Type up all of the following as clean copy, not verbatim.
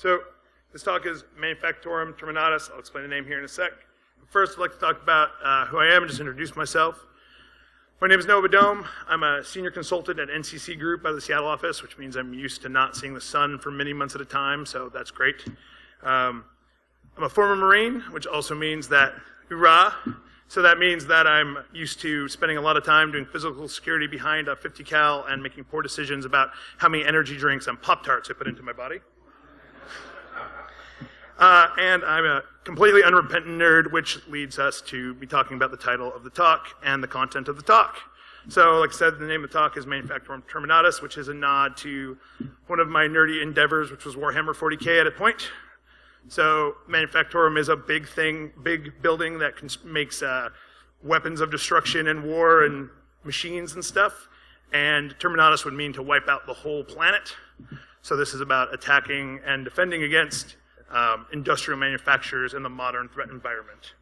So this talk is Manufactorum Terminatus. I'll explain the name here in a sec. First, I'd like to talk about who I am and just introduce myself. My name is Noah Beddome. I'm a senior consultant at NCC Group out of the Seattle office, which means I'm used to not seeing the sun for many months at a time, so that's great. I'm a former Marine, which also means that, hoorah, so that means that I'm used to spending a lot of time doing physical security behind a 50 cal and making poor decisions about how many energy drinks and Pop-Tarts I put into my body. And I'm a completely unrepentant nerd, which leads us to be talking about the title of the talk and the content of the talk. So, like I said, the name of the talk is Manufactorum Terminatus, which is a nod to one of my nerdy endeavors, which was Warhammer 40K at a point. So, Manufactorum is a big thing, big building that makes weapons of destruction and war and machines and stuff. And Terminatus would mean to wipe out the whole planet. So this is about attacking and defending against industrial manufacturers in the modern threat environment.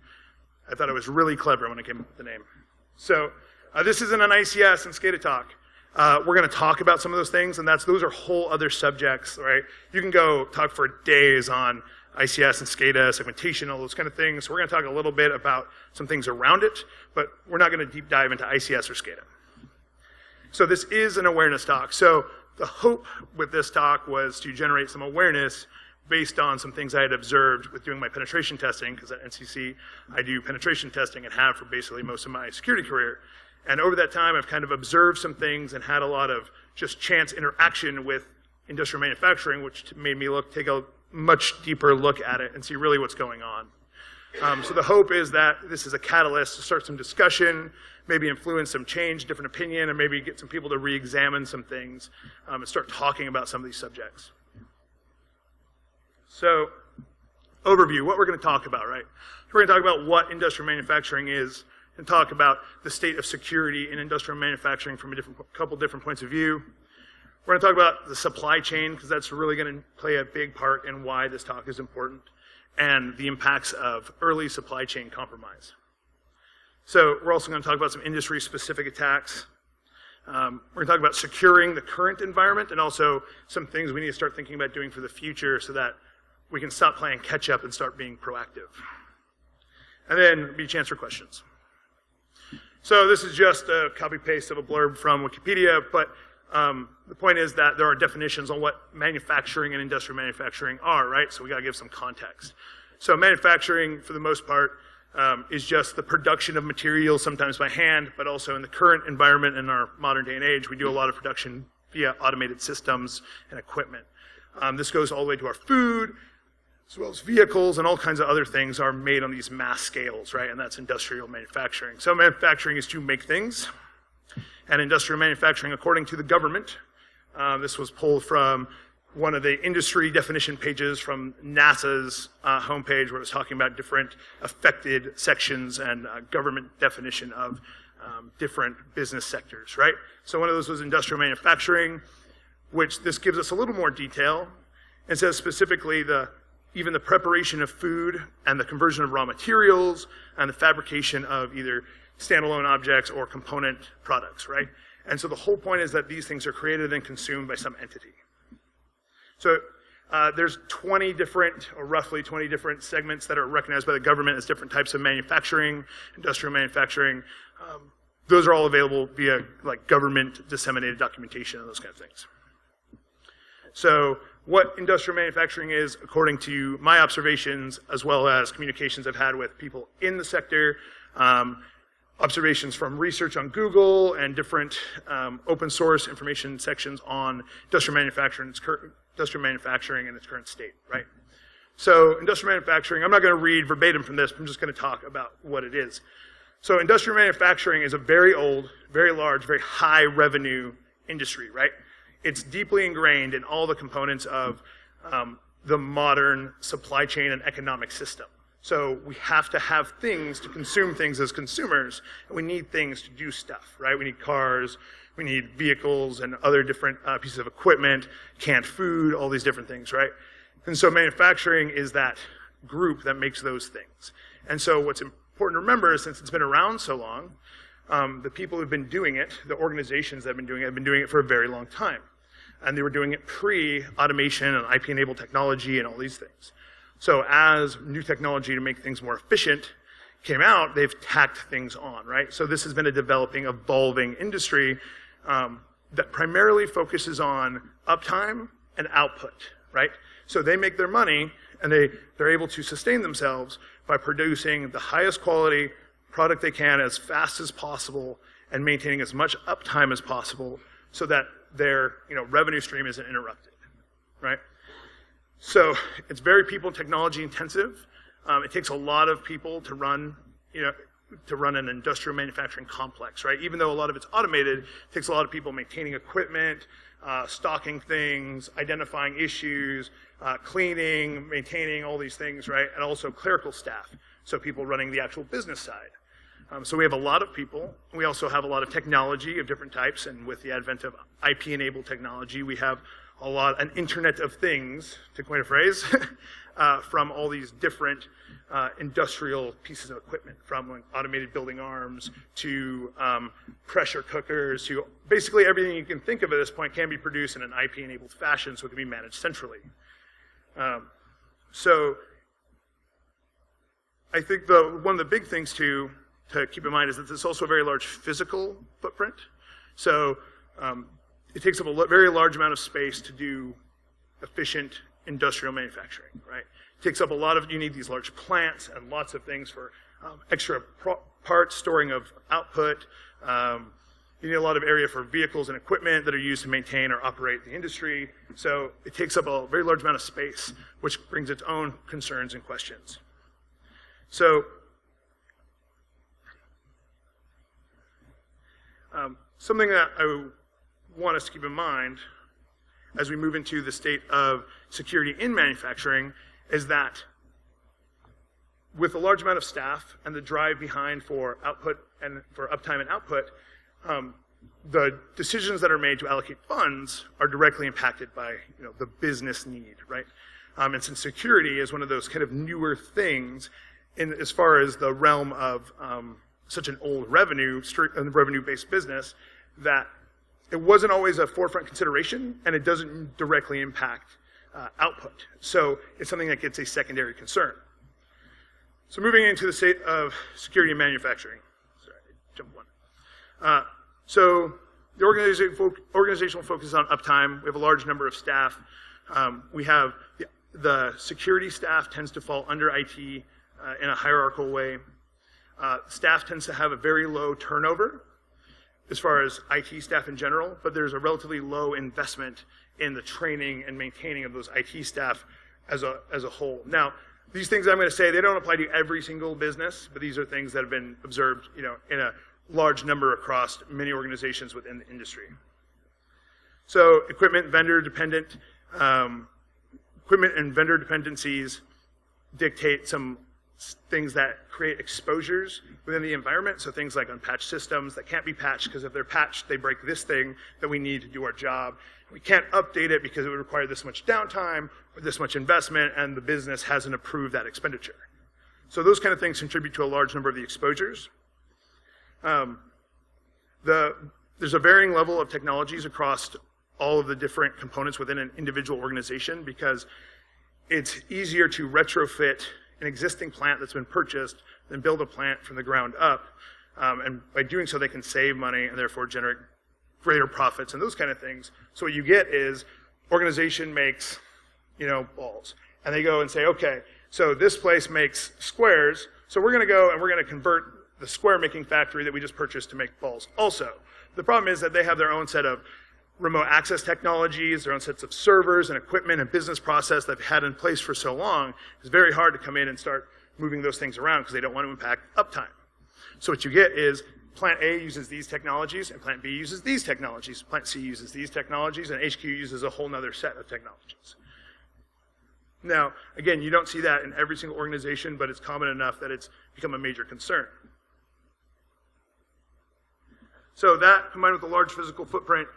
I thought it was really clever when I came up with the name. So this isn't an ICS and SCADA talk. We're going to talk about some of those things, and those are whole other subjects, right? You can go talk for days on ICS and SCADA, segmentation, all those kind of things. So we're going to talk a little bit about some things around it, but we're not going to deep dive into ICS or SCADA. So this is an awareness talk. So the hope with this talk was to generate some awareness based on some things I had observed with doing my penetration testing, because at NCC I do penetration testing and have for basically most of my security career. And over that time I've kind of observed some things and had a lot of just chance interaction with industrial manufacturing, which made me take a much deeper look at it and see really what's going on. So the hope is that this is a catalyst to start some discussion, maybe influence some change, different opinion, and maybe get some people to re-examine some things and start talking about some of these subjects. So, overview, what we're going to talk about, right? We're going to talk about what industrial manufacturing is and talk about the state of security in industrial manufacturing from a couple different points of view. We're going to talk about the supply chain, because that's really going to play a big part in why this talk is important, and the impacts of early supply chain compromise. So we're also going to talk about some industry-specific attacks. We're going to talk about securing the current environment and also some things we need to start thinking about doing for the future so that we can stop playing catch-up and start being proactive. And then there'll be a chance for questions. So this is just a copy-paste of a blurb from Wikipedia, but the point is that there are definitions on what manufacturing and industrial manufacturing are, right? So we got to give some context. So manufacturing, for the most part, is just the production of materials, sometimes by hand, but also in the current environment in our modern day and age, we do a lot of production via automated systems and equipment. This goes all the way to our food, as well as vehicles and all kinds of other things are made on these mass scales, right? And that's industrial manufacturing. So manufacturing is to make things. And industrial manufacturing, according to the government, this was pulled from one of the industry definition pages from NASA's homepage, where it was talking about different affected sections and government definition of different business sectors, right? So one of those was industrial manufacturing, which this gives us a little more detail, and says specifically even the preparation of food and the conversion of raw materials and the fabrication of either standalone objects or component products, right? And so the whole point is that these things are created and consumed by some entity. So there's 20 different, or roughly 20 different segments that are recognized by the government as different types of manufacturing, industrial manufacturing. Those are all available via like government disseminated documentation and those kind of things. So what industrial manufacturing is, according to my observations, as well as communications I've had with people in the sector, observations from research on Google and different open source information sections on industrial manufacturing in its current state, right? So industrial manufacturing, I'm not going to read verbatim from this, but I'm just going to talk about what it is. So industrial manufacturing is a very old, very large, very high revenue industry, right? It's deeply ingrained in all the components of the modern supply chain and economic system. So we have to have things to consume things as consumers, and we need things to do stuff, right? We need cars, we need vehicles and other different pieces of equipment, canned food, all these different things, right? And so manufacturing is that group that makes those things. And so what's important to remember is, since it's been around so long, the people who've been doing it, the organizations that have been doing it for a very long time. and they were doing it pre-automation and IP-enabled technology and all these things. So as new technology to make things more efficient came out, they've tacked things on, right? So this has been a developing, evolving industry that primarily focuses on uptime and output, right? So they make their money, and they're able to sustain themselves by producing the highest quality product they can as fast as possible and maintaining as much uptime as possible so that their revenue stream isn't interrupted, right? So it's very people and technology intensive. It takes a lot of people to run an industrial manufacturing complex, right? Even though a lot of it's automated, it takes a lot of people maintaining equipment, stocking things, identifying issues, cleaning, maintaining all these things, right? And also clerical staff, so people running the actual business side. So we have a lot of people. We also have a lot of technology of different types, and with the advent of IP-enabled technology, we have an Internet of Things, to coin a phrase, from all these different industrial pieces of equipment, from automated building arms to pressure cookers to basically everything you can think of at this point can be produced in an IP-enabled fashion, so it can be managed centrally. So I think one of the big things to keep in mind is that there's also a very large physical footprint. So it takes up a very large amount of space to do efficient industrial manufacturing, right? It takes up you need these large plants and lots of things for extra parts, storing of output. You need a lot of area for vehicles and equipment that are used to maintain or operate the industry. So it takes up a very large amount of space, which brings its own concerns and questions. So something that I want us to keep in mind as we move into the state of security in manufacturing is that with a large amount of staff and the drive behind for output and for uptime and output, the decisions that are made to allocate funds are directly impacted by the business need, right? And since security is one of those kind of newer things as far as the realm of such an old revenue-based business, that it wasn't always a forefront consideration, and it doesn't directly impact output. So it's something that gets a secondary concern. So moving into the state of security in manufacturing. Sorry, jump one. So the organizational focus on uptime. We have a large number of staff. We have the security staff tends to fall under IT in a hierarchical way. Staff tends to have a very low turnover as far as IT staff in general, but there's a relatively low investment in the training and maintaining of those IT staff as a whole. Now, these things I'm going to say, they don't apply to every single business, but these are things that have been observed, in a large number across many organizations within the industry. So equipment and vendor dependencies dictate some things that create exposures within the environment. So things like unpatched systems that can't be patched because if they're patched, they break this thing that we need to do our job. We can't update it because it would require this much downtime or this much investment, and the business hasn't approved that expenditure. So those kind of things contribute to a large number of the exposures. There's a varying level of technologies across all of the different components within an individual organization because it's easier to retrofit an existing plant that's been purchased than build a plant from the ground up. And by doing so, they can save money and therefore generate greater profits and those kind of things. So what you get is organization makes, balls. And they go and say, okay, so this place makes squares, so we're going to go and we're going to convert the square making factory that we just purchased to make balls also. The problem is that they have their own set of remote access technologies, their own sets of servers and equipment and business process that they've had in place for so long. It's very hard to come in and start moving those things around because they don't want to impact uptime. So what you get is Plant A uses these technologies and Plant B uses these technologies. Plant C uses these technologies and HQ uses a whole nother set of technologies. Now, again, you don't see that in every single organization, but it's common enough that it's become a major concern. So that, combined with a large physical footprint,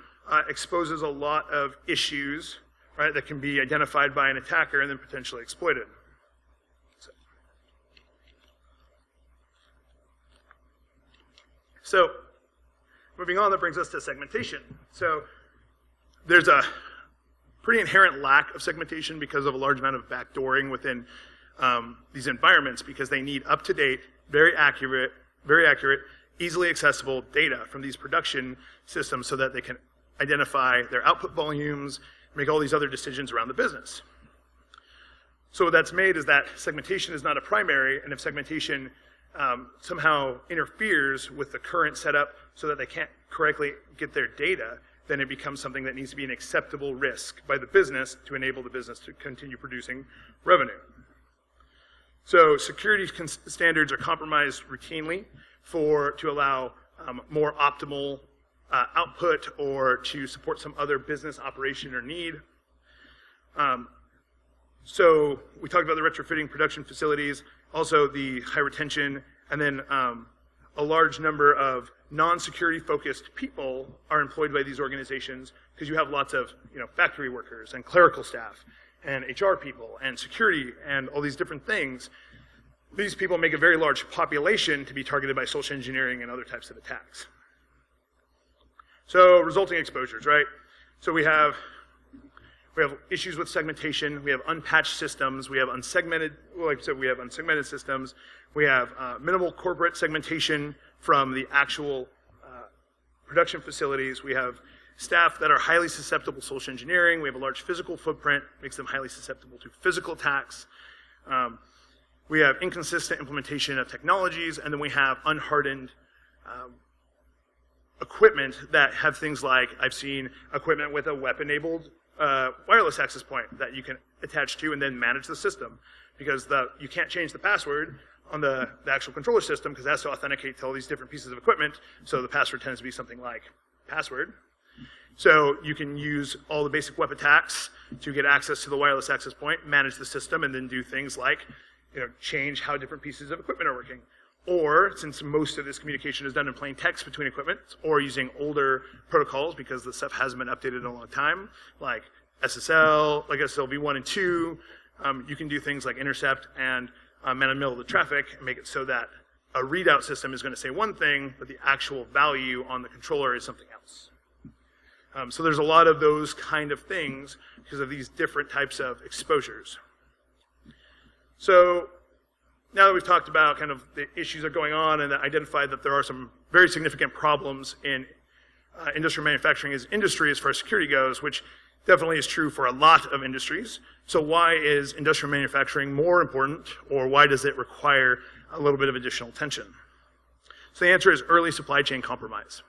exposes a lot of issues, right, that can be identified by an attacker and then potentially exploited. So moving on, that brings us to segmentation. So there's a pretty inherent lack of segmentation because of a large amount of backdooring within these environments, because they need up-to-date, very accurate, easily accessible data from these production systems so that they can identify their output volumes, make all these other decisions around the business. So what that's made is that segmentation is not a primary, and if segmentation somehow interferes with the current setup so that they can't correctly get their data, then it becomes something that needs to be an acceptable risk by the business to enable the business to continue producing revenue. So security standards are compromised routinely to allow more optimal output or to support some other business operation or need. So we talked about the retrofitting production facilities, also the high retention, and then a large number of non-security focused people are employed by these organizations, because you have lots of factory workers and clerical staff and HR people and security and all these different things. These people make a very large population to be targeted by social engineering and other types of attacks. So resulting exposures, right? So we have issues with segmentation, we have unpatched systems, we have unsegmented, like I said, we have unsegmented systems, we have minimal corporate segmentation from the actual production facilities, we have staff that are highly susceptible to social engineering, we have a large physical footprint, makes them highly susceptible to physical attacks, we have inconsistent implementation of technologies, and then we have unhardened equipment that have things like, I've seen equipment with a web-enabled wireless access point that you can attach to and then manage the system, because you can't change the password on the actual controller system because it has to authenticate to all these different pieces of equipment, so the password tends to be something like password. So you can use all the basic web attacks to get access to the wireless access point, manage the system, and then do things like change how different pieces of equipment are working. Or, since most of this communication is done in plain text between equipment, or using older protocols because the stuff hasn't been updated in a long time, like SSL, like SSL v1 and 2, you can do things like intercept and man in the middle of the traffic and make it so that a readout system is going to say one thing, but the actual value on the controller is something else. So there's a lot of those kind of things because of these different types of exposures. So now that we've talked about kind of the issues that are going on and identified that there are some very significant problems in industrial manufacturing as industry as far as security goes, which definitely is true for a lot of industries. So why is industrial manufacturing more important, or why does it require a little bit of additional attention? So the answer is early supply chain compromise.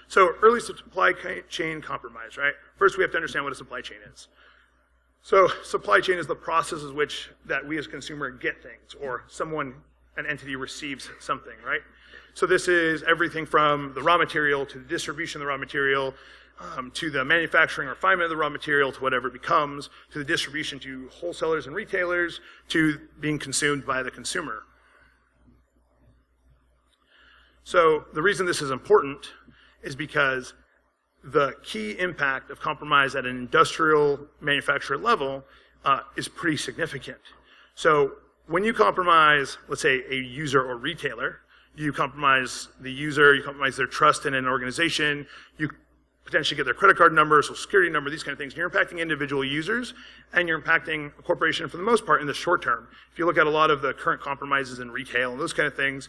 So early supply chain compromise, right? First we have to understand what a supply chain is. So supply chain is the process of which that we as a consumer get things, or an entity receives something, right? So this is everything from the raw material to the distribution of the raw material, to the manufacturing or refinement of the raw material, to whatever it becomes, to the distribution to wholesalers and retailers, to being consumed by the consumer. So the reason this is important is because the key impact of compromise at an industrial manufacturer level is pretty significant. So when you compromise, let's say, a user or retailer, you compromise the user, you compromise their trust in an organization, you potentially get their credit card number, social security number, these kind of things. You're impacting individual users, and you're impacting a corporation for the most part in the short term. If you look at a lot of the current compromises in retail and those kind of things,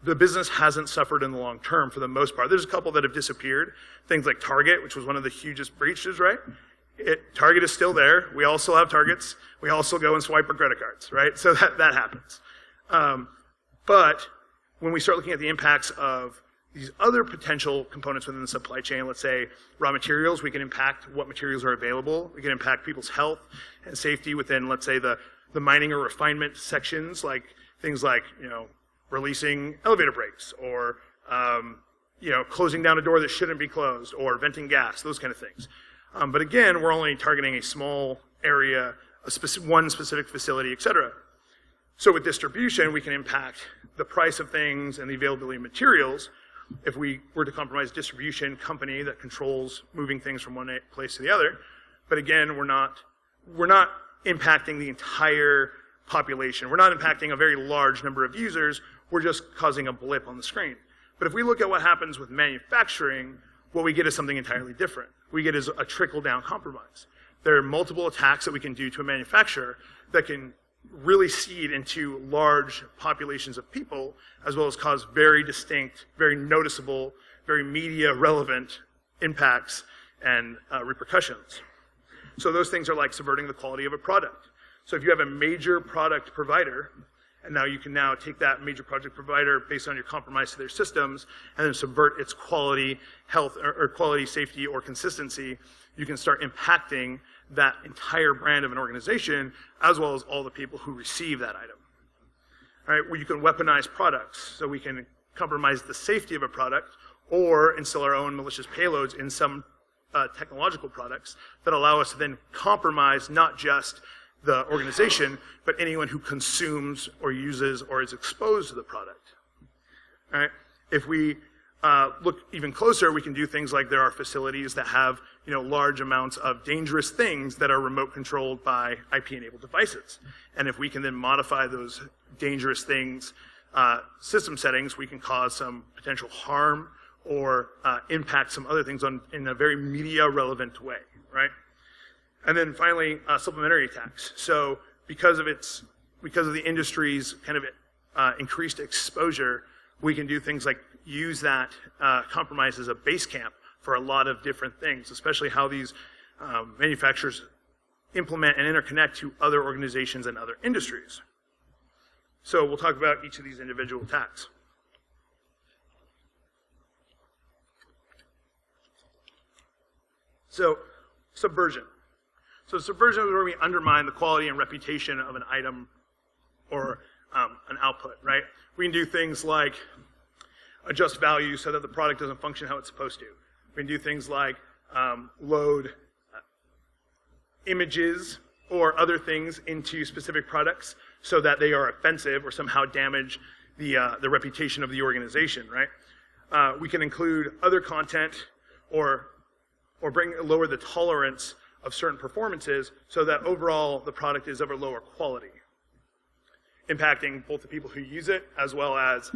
the business hasn't suffered in the long term for the most part. There's a couple that have disappeared. Things like Target, which was one of the hugest breaches, right? Target is still there. We all still have Targets. We also go and swipe our credit cards, right? So that happens. But when we start looking at the impacts of these other potential components within the supply chain, let's say raw materials, we can impact what materials are available. We can impact people's health and safety within, let's say, the mining or refinement sections, like things like, releasing elevator brakes, or closing down a door that shouldn't be closed, or venting gas, those kind of things. But again, we're only targeting a small area, one specific facility, et cetera. So with distribution, we can impact the price of things and the availability of materials. If we were to compromise a distribution company that controls moving things from one place to the other, but again, we're not impacting the entire population. We're not impacting a very large number of users. We're just causing a blip on the screen. But if we look at what happens with manufacturing, what we get is something entirely different. we get is a trickle-down compromise. There are multiple attacks that we can do to a manufacturer that can really seed into large populations of people, as well as cause very distinct, very noticeable, very media-relevant impacts and repercussions. So those things are like subverting the quality of a product. So if you have a major product provider, and now you can now take that major project provider based on your compromise to their systems and then subvert its quality, health, or quality, safety, or consistency, you can start impacting that entire brand of an organization as well as all the people who receive that item. All right, where you can weaponize products. So we can compromise the safety of a product or install our own malicious payloads in some technological products that allow us to then compromise not just the organization, but anyone who consumes or uses or is exposed to the product. All right? If we look even closer, we can do things like there are facilities that have large amounts of dangerous things that are remote controlled by IP-enabled devices. And if we can then modify those dangerous things system settings, we can cause some potential harm or impact some other things in a very media-relevant way, right? And then finally, supplementary attacks. So because of the industry's kind of increased exposure, we can do things like use that compromise as a base camp for a lot of different things, especially how these manufacturers implement and interconnect to other organizations and other industries. So we'll talk about each of these individual attacks. So subversion. So subversion is where we undermine the quality and reputation of an item or an output, right? We can do things like adjust value so that the product doesn't function how it's supposed to. We can do things like load images or other things into specific products so that they are offensive or somehow damage the reputation of the organization, right? We can include other content or lower the tolerance of certain performances so that overall the product is of a lower quality, impacting both the people who use it as well as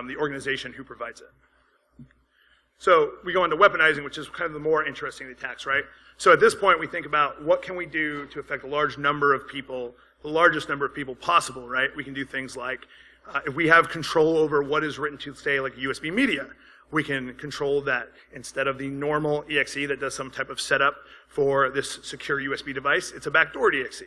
the organization who provides it. So we go into weaponizing, which is kind of the more interesting attacks, right? So at this point, we think about what can we do to affect a large number of people, the largest number of people possible, right? We can do things like, if we have control over what is written to, say, like USB media, we can control that instead of the normal EXE that does some type of setup for this secure USB device, it's a backdoor EXE,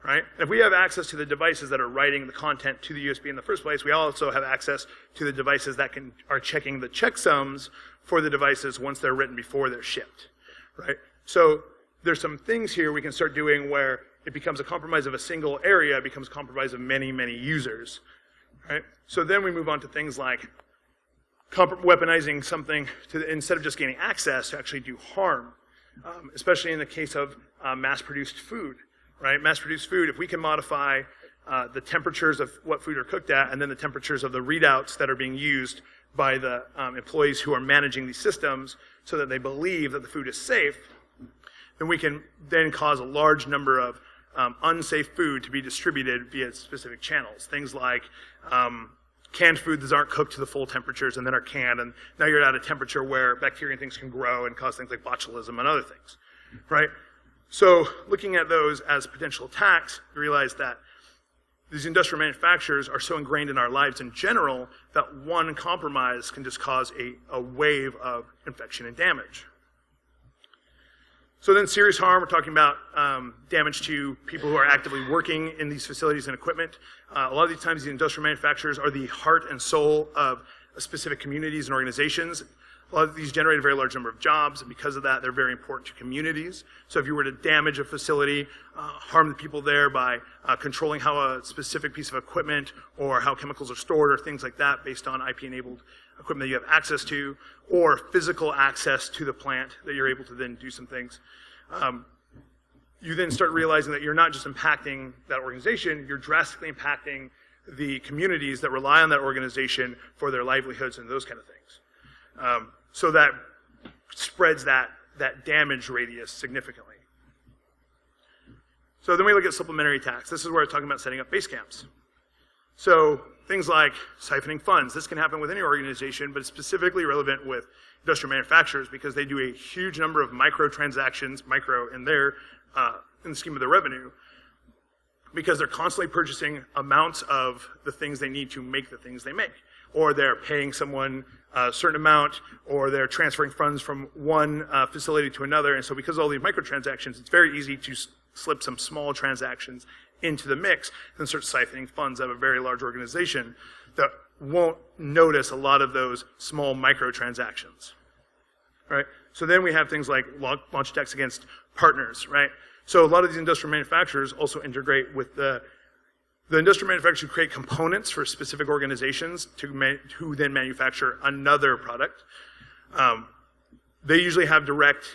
right? If we have access to the devices that are writing the content to the USB in the first place, we also have access to the devices that are checking the checksums for the devices once they're written before they're shipped, right? So there's some things here we can start doing where it becomes a compromise of a single area, it becomes a compromise of many, many users, right? So then we move on to things like weaponizing something instead of just gaining access to actually do harm, especially in the case of mass-produced food, right? Mass-produced food, if we can modify the temperatures of what food are cooked at and then the temperatures of the readouts that are being used by the employees who are managing these systems so that they believe that the food is safe, then we can then cause a large number of unsafe food to be distributed via specific channels. Things like canned foods that aren't cooked to the full temperatures and then are canned, and now you're at a temperature where bacteria and things can grow and cause things like botulism and other things, right? So looking at those as potential attacks, you realize that these industrial manufacturers are so ingrained in our lives in general that one compromise can just cause a wave of infection and damage. So then serious harm, we're talking about damage to people who are actively working in these facilities and equipment. A lot of these times the industrial manufacturers are the heart and soul of specific communities and organizations. A lot of these generate a very large number of jobs, and because of that, they're very important to communities. So if you were to damage a facility, harm the people there by controlling how a specific piece of equipment or how chemicals are stored or things like that based on IP-enabled equipment that you have access to, or physical access to the plant that you're able to then do some things, you then start realizing that you're not just impacting that organization, you're drastically impacting the communities that rely on that organization for their livelihoods and those kind of things. So that spreads that damage radius significantly. So then we look at supplementary attacks. This is where we're talking about setting up base camps. So things like siphoning funds. This can happen with any organization, but it's specifically relevant with industrial manufacturers because they do a huge number of microtransactions, micro in the scheme of their revenue, because they're constantly purchasing amounts of the things they need to make the things they make. Or they're paying someone a certain amount, or they're transferring funds from one facility to another. And so because of all these microtransactions, it's very easy to slip some small transactions into the mix and start siphoning funds out of a very large organization that won't notice a lot of those small microtransactions, right? So then we have things like launch attacks against partners, right? So a lot of these industrial manufacturers also integrate with the industrial manufacturers who create components for specific organizations who then manufacture another product. They usually have direct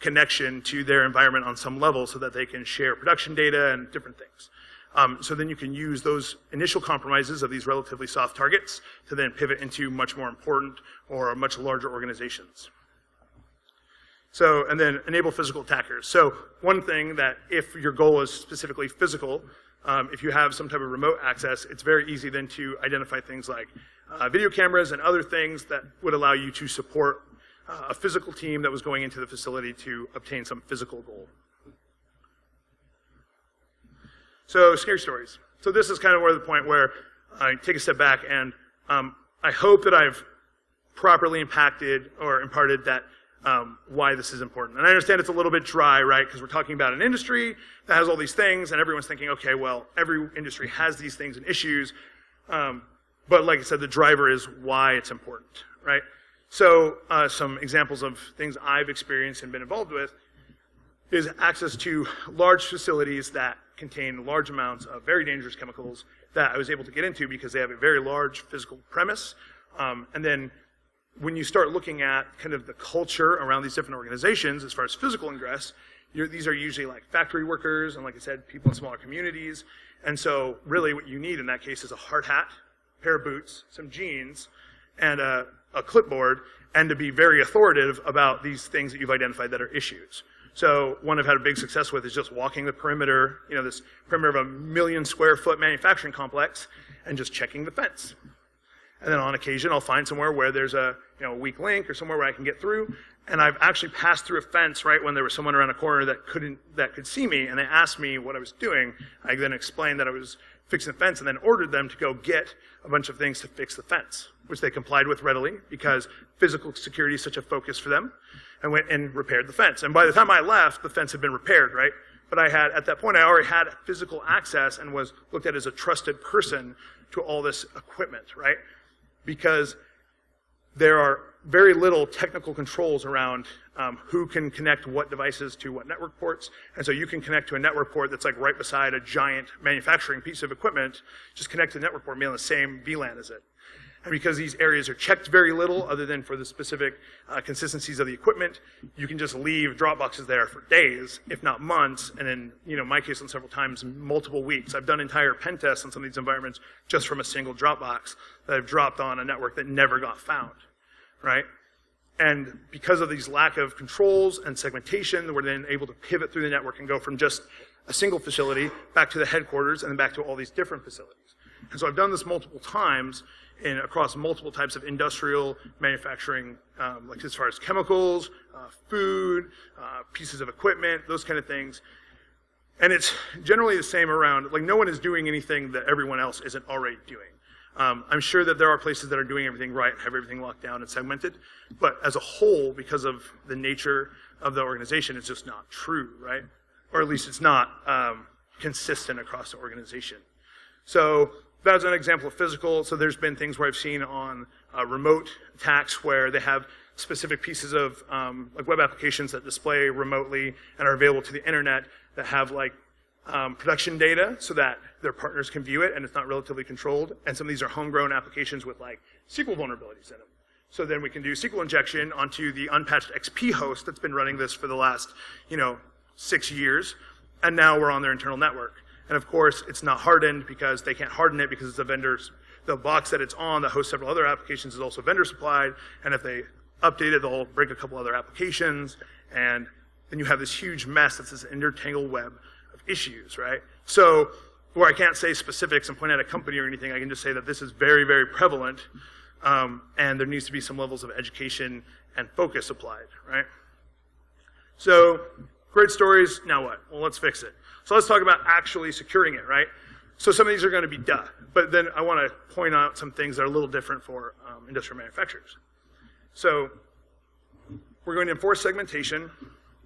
connection to their environment on some level so that they can share production data and different things. So then you can use those initial compromises of these relatively soft targets to then pivot into much more important or much larger organizations. So, and then enable physical attackers. So one thing that if your goal is specifically physical, if you have some type of remote access, it's very easy then to identify things like video cameras and other things that would allow you to support a physical team that was going into the facility to obtain some physical goal. So scary stories. So this is kind of where the point where I take a step back and I hope that I've properly impacted or imparted that why this is important. And I understand it's a little bit dry, right? Because we're talking about an industry that has all these things, and everyone's thinking, okay, well, every industry has these things and issues. But like I said, the driver is why it's important, right? So some examples of things I've experienced and been involved with is access to large facilities that contain large amounts of very dangerous chemicals that I was able to get into because they have a very large physical premise. And then when you start looking at kind of the culture around these different organizations as far as physical ingress, these are usually like factory workers and, like I said, people in smaller communities. And so really what you need in that case is a hard hat, a pair of boots, some jeans, and a clipboard, and to be very authoritative about these things that you've identified that are issues. So one I've had a big success with is just walking the perimeter, this perimeter of a 1 million square foot manufacturing complex and just checking the fence. And then on occasion, I'll find somewhere where there's a weak link or somewhere where I can get through. And I've actually passed through a fence right when there was someone around a corner that could see me, and they asked me what I was doing. I then explained that I was fixing the fence and then ordered them to go get a bunch of things to fix the fence, which they complied with readily because physical security is such a focus for them, and went and repaired the fence. And by the time I left, the fence had been repaired, right? But at that point, I already had physical access and was looked at as a trusted person to all this equipment, right? Because there are very little technical controls around who can connect what devices to what network ports. And so you can connect to a network port that's like right beside a giant manufacturing piece of equipment, just connect to the network port and be on the same VLAN as it. And because these areas are checked very little other than for the specific consistencies of the equipment, you can just leave drop boxes there for days, if not months, and in my case on several times, multiple weeks. I've done entire pen tests on some of these environments just from a single drop box that I've dropped on a network that never got found, right? And because of these lack of controls and segmentation, we're then able to pivot through the network and go from just a single facility back to the headquarters and then back to all these different facilities. And so I've done this multiple times across multiple types of industrial manufacturing, like as far as chemicals, food, pieces of equipment, those kind of things. And it's generally the same around, like no one is doing anything that everyone else isn't already doing. I'm sure that there are places that are doing everything right, have everything locked down and segmented, but as a whole, because of the nature of the organization, it's just not true, right? Or at least it's not consistent across the organization. So that's an example of physical. So there's been things where I've seen on remote attacks where they have specific pieces of like web applications that display remotely and are available to the internet that have like production data so that their partners can view it and it's not relatively controlled. And some of these are homegrown applications with like SQL vulnerabilities in them. So then we can do SQL injection onto the unpatched XP host that's been running this for the last 6 years. And now we're on their internal network. And of course, it's not hardened because they can't harden it because it's the box that it's on that hosts several other applications is also vendor supplied. And if they update it, they'll break a couple other applications. And then you have this huge mess that's this intertangled web of issues, right? So where I can't say specifics and point out a company or anything, I can just say that this is very, very prevalent and there needs to be some levels of education and focus applied, right? So, great stories, now what? Well, let's fix it. So let's talk about actually securing it, right? So some of these are going to be duh, but then I want to point out some things that are a little different for industrial manufacturers. So we're going to enforce segmentation.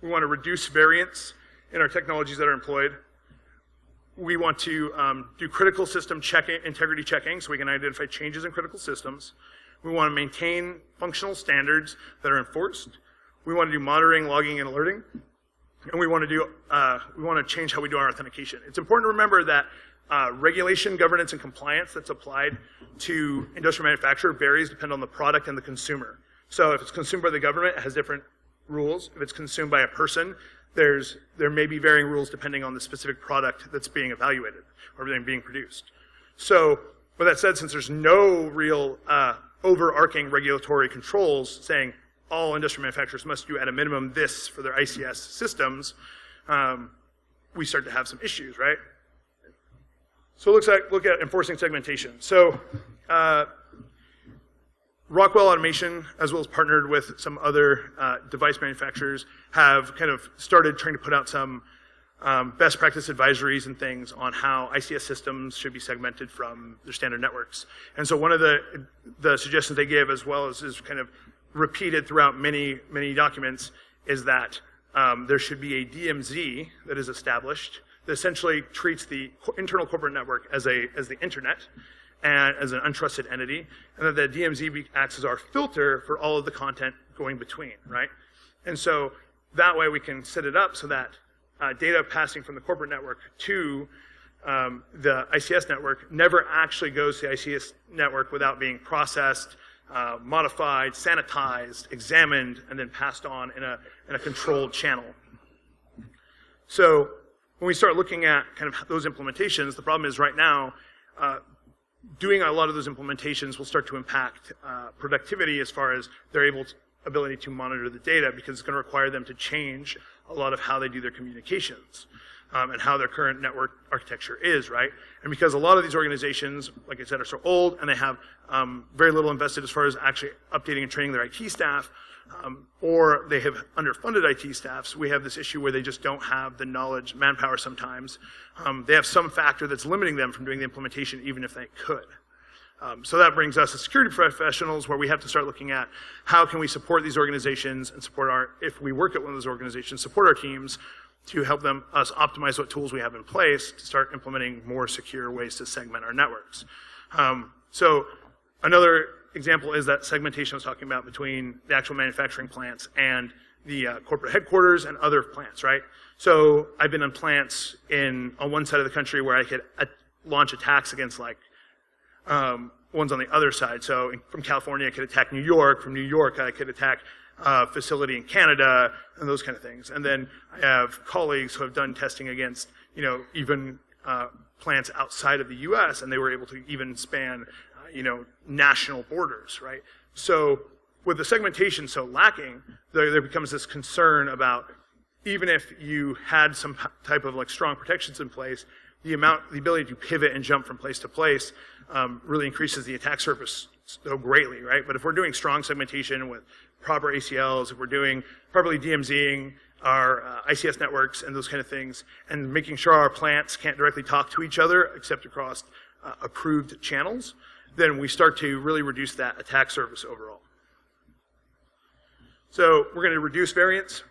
We want to reduce variance in our technologies that are employed. We want to do critical system integrity checking so we can identify changes in critical systems. We want to maintain functional standards that are enforced. We want to do monitoring, logging, and alerting. And we want to change how we do our authentication. It's important to remember that regulation, governance, and compliance that's applied to industrial manufacturer varies depending on the product and the consumer. So if it's consumed by the government, it has different rules. If it's consumed by a person, there may be varying rules depending on the specific product that's being evaluated or being produced. So with that said, since there's no real overarching regulatory controls saying all industrial manufacturers must do at a minimum this for their ICS systems, we start to have some issues, right? So look at enforcing segmentation. So Rockwell Automation, as well as partnered with some other device manufacturers, have kind of started trying to put out some best practice advisories and things on how ICS systems should be segmented from their standard networks. And so one of the suggestions they give, as well as is kind of repeated throughout many documents, is that there should be a DMZ that is established that essentially treats the internal corporate network as the internet and as an untrusted entity, and that the DMZ acts as our filter for all of the content going between, right? And so that way we can set it up so that data passing from the corporate network to the ICS network never actually goes to the ICS network without being processed, modified, sanitized, examined, and then passed on in a controlled channel. So when we start looking at kind of those implementations, the problem is right now, doing a lot of those implementations will start to impact productivity as far as their ability to monitor the data, because it's going to require them to change a lot of how they do their communications and how their current network architecture is, right? And because a lot of these organizations, like I said, are so old and they have very little invested as far as actually updating and training their IT staff, or they have underfunded IT staffs, we have this issue where they just don't have the knowledge, manpower sometimes. They have some factor that's limiting them from doing the implementation even if they could. So that brings us as security professionals where we have to start looking at how can we support these organizations and if we work at one of those organizations, support our teams to help us optimize what tools we have in place to start implementing more secure ways to segment our networks. So another example is that segmentation I was talking about between the actual manufacturing plants and the corporate headquarters and other plants, right? So I've been in plants on one side of the country where I could launch attacks against ones on the other side. So from California, I could attack New York. From New York, I could attack a facility in Canada and those kind of things. And then I have colleagues who have done testing against, even plants outside of the U.S., and they were able to even span national borders, right? So with the segmentation so lacking, there becomes this concern about, even if you had some type of strong protections in place, the ability to pivot and jump from place to place really increases the attack surface so greatly, right? But if we're doing strong segmentation with proper ACLs, if we're doing properly DMZing our ICS networks and those kind of things, and making sure our plants can't directly talk to each other except across approved channels, then we start to really reduce that attack surface overall. So we're going to reduce variance.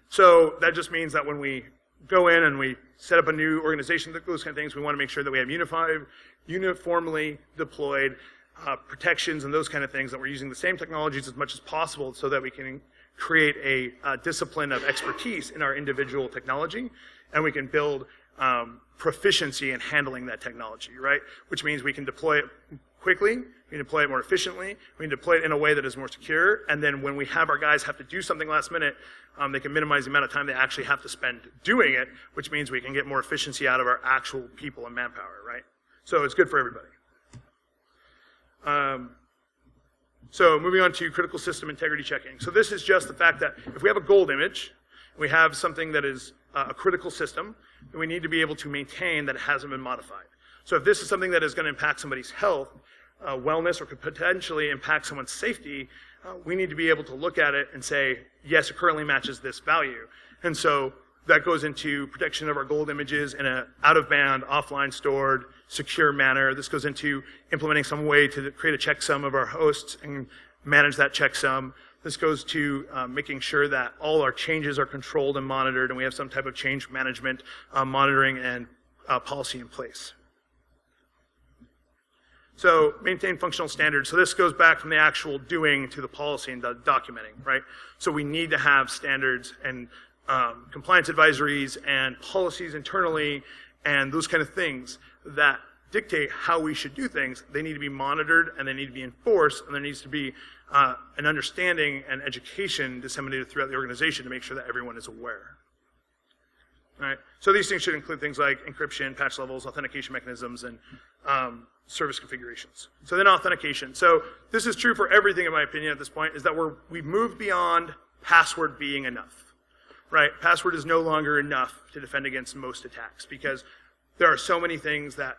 So that just means that when we go in and we set up a new organization, those kind of things, we want to make sure that we have uniformly deployed protections and those kind of things, that we're using the same technologies as much as possible so that we can create a discipline of expertise in our individual technology, and we can build proficiency in handling that technology, right? Which means we can deploy it quickly, we can deploy it more efficiently, we can deploy it in a way that is more secure, and then when we have our guys have to do something last minute, they can minimize the amount of time they actually have to spend doing it, which means we can get more efficiency out of our actual people and manpower, right? So it's good for everybody. So moving on to critical system integrity checking. So this is just the fact that if we have a gold image, we have something that is a critical system, then we need to be able to maintain that it hasn't been modified. So if this is something that is going to impact somebody's health, wellness or could potentially impact someone's safety, we need to be able to look at it and say, yes, it currently matches this value. And so that goes into protection of our gold images in an out-of-band, offline stored, secure manner. This goes into implementing some way to create a checksum of our hosts and manage that checksum. This goes to making sure that all our changes are controlled and monitored, and we have some type of change management monitoring and policy in place. So maintain functional standards. So this goes back from the actual doing to the policy and the documenting, right? So we need to have standards and compliance advisories and policies internally and those kind of things that dictate how we should do things. They need to be monitored and they need to be enforced, and there needs to be an understanding and education disseminated throughout the organization to make sure that everyone is aware. All right? So these things should include things like encryption, patch levels, authentication mechanisms, and service configurations. So then authentication. So this is true for everything, in my opinion, at this point, is that we've moved beyond password being enough. Right? Password is no longer enough to defend against most attacks because there are so many things that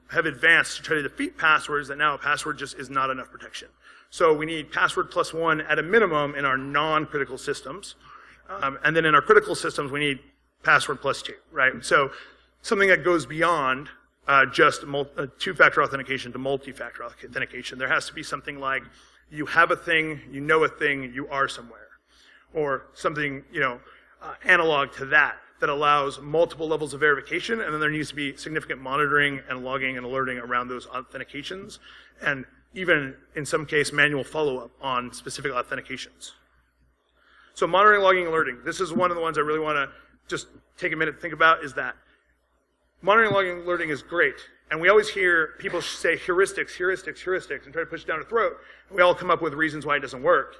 have advanced to try to defeat passwords that now a password just is not enough protection. So we need password plus one at a minimum in our non-critical systems. And then in our critical systems, we need password plus two, right? So something that goes beyond just two-factor authentication to multi-factor authentication. There has to be something like you have a thing, you know a thing, you are somewhere. Or something, analog to that allows multiple levels of verification, and then there needs to be significant monitoring and logging and alerting around those authentications, and even, in some case, manual follow-up on specific authentications. So monitoring, logging, alerting. This is one of the ones I really want to just take a minute to think about, is that monitoring, logging, alerting is great, and we always hear people say heuristics, and try to push it down our throat, and we all come up with reasons why it doesn't work.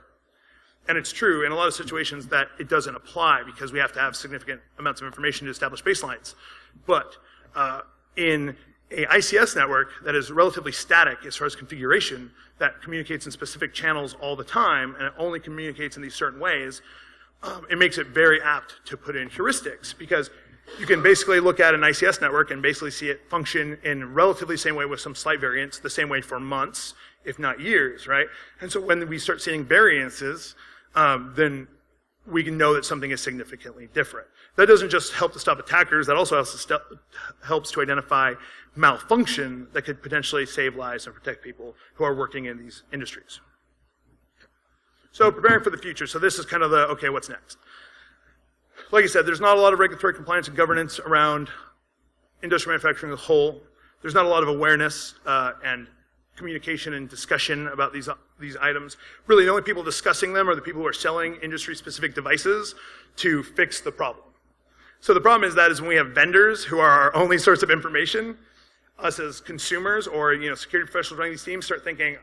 And it's true in a lot of situations that it doesn't apply because we have to have significant amounts of information to establish baselines. But in a ICS network that is relatively static as far as configuration, that communicates in specific channels all the time, and it only communicates in these certain ways, it makes it very apt to put in heuristics because you can basically look at an ICS network and basically see it function in relatively the same way with some slight variance, the same way for months, if not years, right? And so when we start seeing variances, then we can know that something is significantly different. That doesn't just help to stop attackers, that also helps to identify malfunction that could potentially save lives and protect people who are working in these industries. So preparing for the future. So this is kind of the, okay, what's next? Like I said, there's not a lot of regulatory compliance and governance around industrial manufacturing as a whole. There's not a lot of awareness and communication and discussion about these items. Really, the only people discussing them are the people who are selling industry-specific devices to fix the problem. So the problem is when we have vendors who are our only source of information, us as consumers or security professionals running these teams start thinking,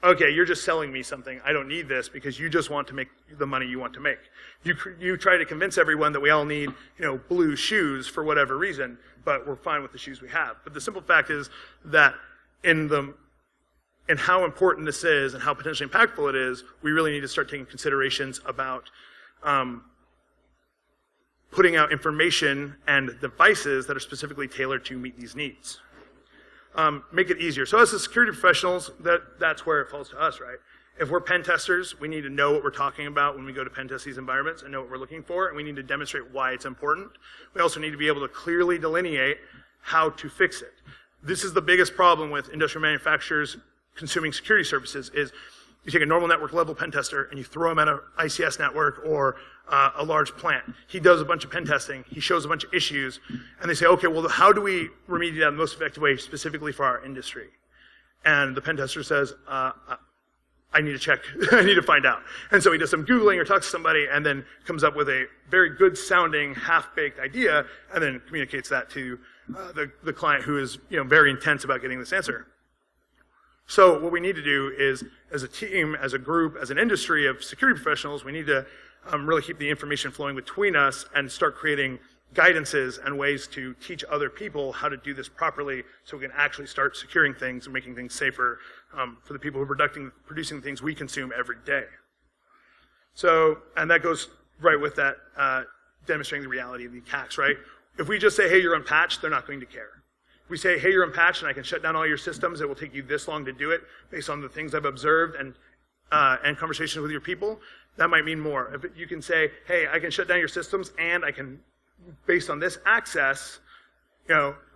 okay, you're just selling me something. I don't need this because you just want to make the money you want to make. You try to convince everyone that we all need, blue shoes for whatever reason, but we're fine with the shoes we have. But the simple fact is that in how important this is and how potentially impactful it is, we really need to start taking considerations about putting out information and devices that are specifically tailored to meet these needs. Make it easier. So as security professionals, that's where it falls to us, right? If we're pen testers, we need to know what we're talking about when we go to pen test these environments and know what we're looking for, and we need to demonstrate why it's important. We also need to be able to clearly delineate how to fix it. This is the biggest problem with industrial manufacturers consuming security services is you take a normal network level pen tester and you throw him at an ICS network or a large plant. He does a bunch of pen testing, he shows a bunch of issues, and they say, okay, well, how do we remediate that in the most effective way specifically for our industry? And the pen tester says, I need to check, I need to find out. And so he does some Googling or talks to somebody and then comes up with a very good sounding, half-baked idea and then communicates that to the client who is very intense about getting this answer. So what we need to do is, as a team, as a group, as an industry of security professionals, we need to really keep the information flowing between us and start creating guidances and ways to teach other people how to do this properly so we can actually start securing things and making things safer for the people who are producing the things we consume every day. So, and that goes right with that, demonstrating the reality of the attacks, right? If we just say, hey, you're unpatched, they're not going to care. we say, hey, you're in patch and I can shut down all your systems. It will take you this long to do it based on the things I've observed and conversations with your people. That might mean more. If you can say, hey, I can shut down your systems and I can, based on this access,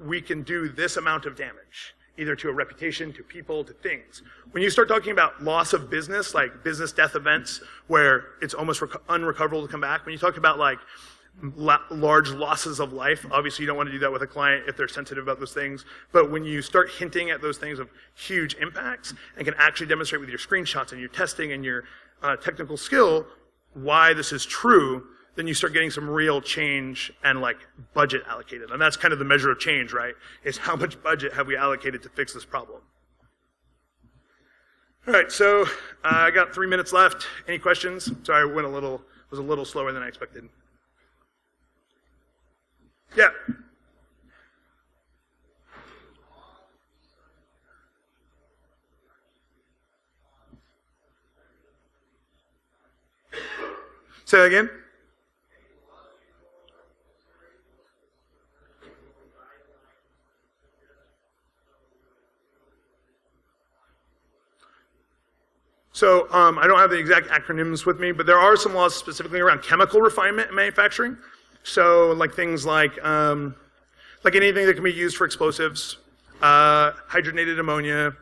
we can do this amount of damage, either to a reputation, to people, to things. When you start talking about loss of business, like business death events, where it's almost unrecoverable to come back, when you talk about like large losses of life, obviously you don't want to do that with a client if they're sensitive about those things, but when you start hinting at those things of huge impacts and can actually demonstrate with your screenshots and your testing and your technical skill why this is true, then you start getting some real change and like budget allocated. And that's kind of the measure of change, right? Is how much budget have we allocated to fix this problem? All right, so I got 3 minutes left. Any questions? Sorry, I was a little slower than I expected. Yeah. Say that again? So I don't have the exact acronyms with me, but there are some laws specifically around chemical refinement and manufacturing. So like things like anything that can be used for explosives, hydrogenated ammonia,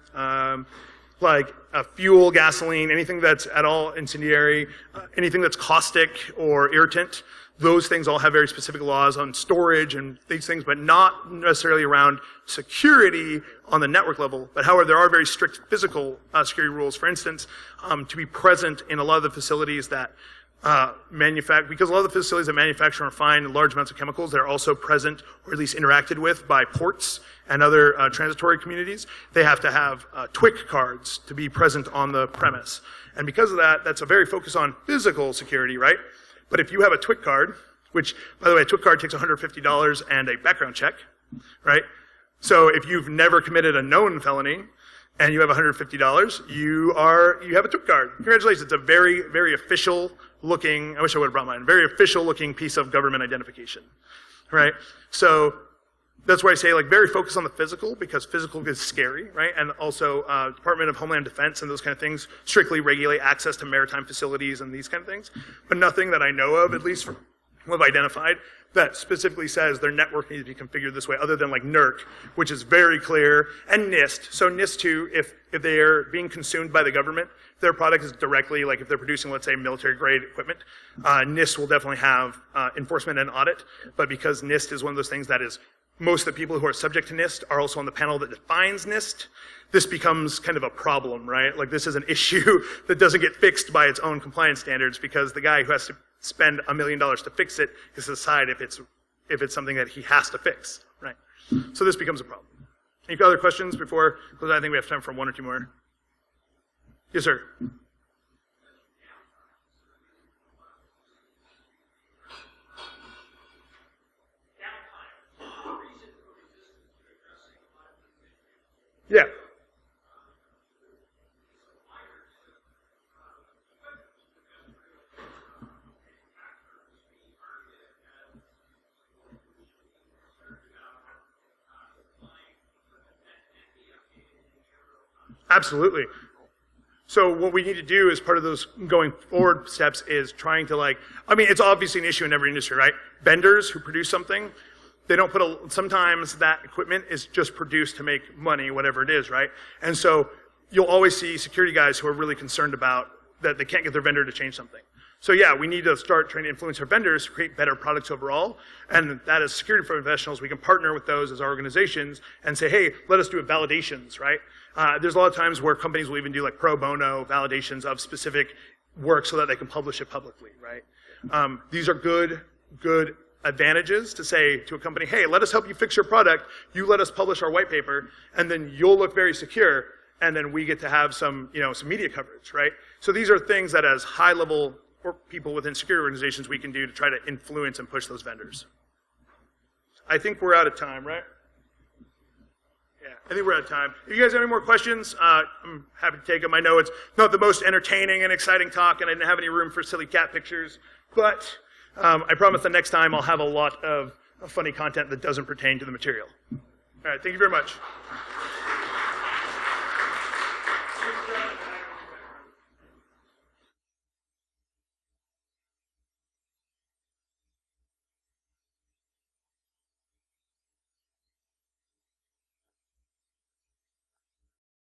like fuel, gasoline, anything that's at all incendiary, anything that's caustic or irritant. Those things all have very specific laws on storage and these things, but not necessarily around security on the network level. But however, there are very strict physical security rules. For instance, to be present in a lot of the facilities that manufacture, because a lot of the facilities that manufacture and refine large amounts of chemicals, they're also present or at least interacted with by ports and other transitory communities. They have to have TWIC cards to be present on the premise. And because of that, that's a very focus on physical security, right? But if you have a TWIC card, which, by the way, a TWIC card takes $150 and a background check, right? So if you've never committed a known felony and you have $150, you have a TWIC card. Congratulations, it's a very, very official looking, I wish I would have brought mine, very official looking piece of government identification, right? So that's why I say like very focused on the physical, because physical is scary, right? And also Department of Homeland Defense and those kind of things strictly regulate access to maritime facilities and these kind of things. But nothing that I know of, at least from what I've identified, that specifically says their network needs to be configured this way, other than like NERC, which is very clear, and NIST. So NIST too, if they're being consumed by the government, their product is directly, like if they're producing, let's say, military grade equipment, NIST will definitely have enforcement and audit. But because NIST is one of those things that is, most of the people who are subject to NIST are also on the panel that defines NIST, this becomes kind of a problem, right? Like this is an issue that doesn't get fixed by its own compliance standards, because the guy who has to spend $1 million to fix it has to decide if it's something that he has to fix, right? So this becomes a problem. Any other questions before? Because I think we have time for one or two more. Yes, sir. Yeah. Absolutely. So what we need to do as part of those going forward steps is trying to it's obviously an issue in every industry, right? Vendors who produce something, they don't sometimes that equipment is just produced to make money, whatever it is, right? And so you'll always see security guys who are really concerned about that they can't get their vendor to change something. So yeah, we need to start trying to influence our vendors to create better products overall. And that as security professionals, we can partner with those as our organizations and say, hey, let us do validations, right? There's a lot of times where companies will even do like pro bono validations of specific work so that they can publish it publicly, right? These are good advantages to say to a company, hey, let us help you fix your product. You let us publish our white paper, and then you'll look very secure, and then we get to have some media coverage, right? So these are things that as high-level people within security organizations we can do to try to influence and push those vendors. I think we're out of time, right? Yeah, I think we're out of time. If you guys have any more questions, I'm happy to take them. I know it's not the most entertaining and exciting talk, and I didn't have any room for silly cat pictures, but I promise the next time I'll have a lot of funny content that doesn't pertain to the material. All right, thank you very much.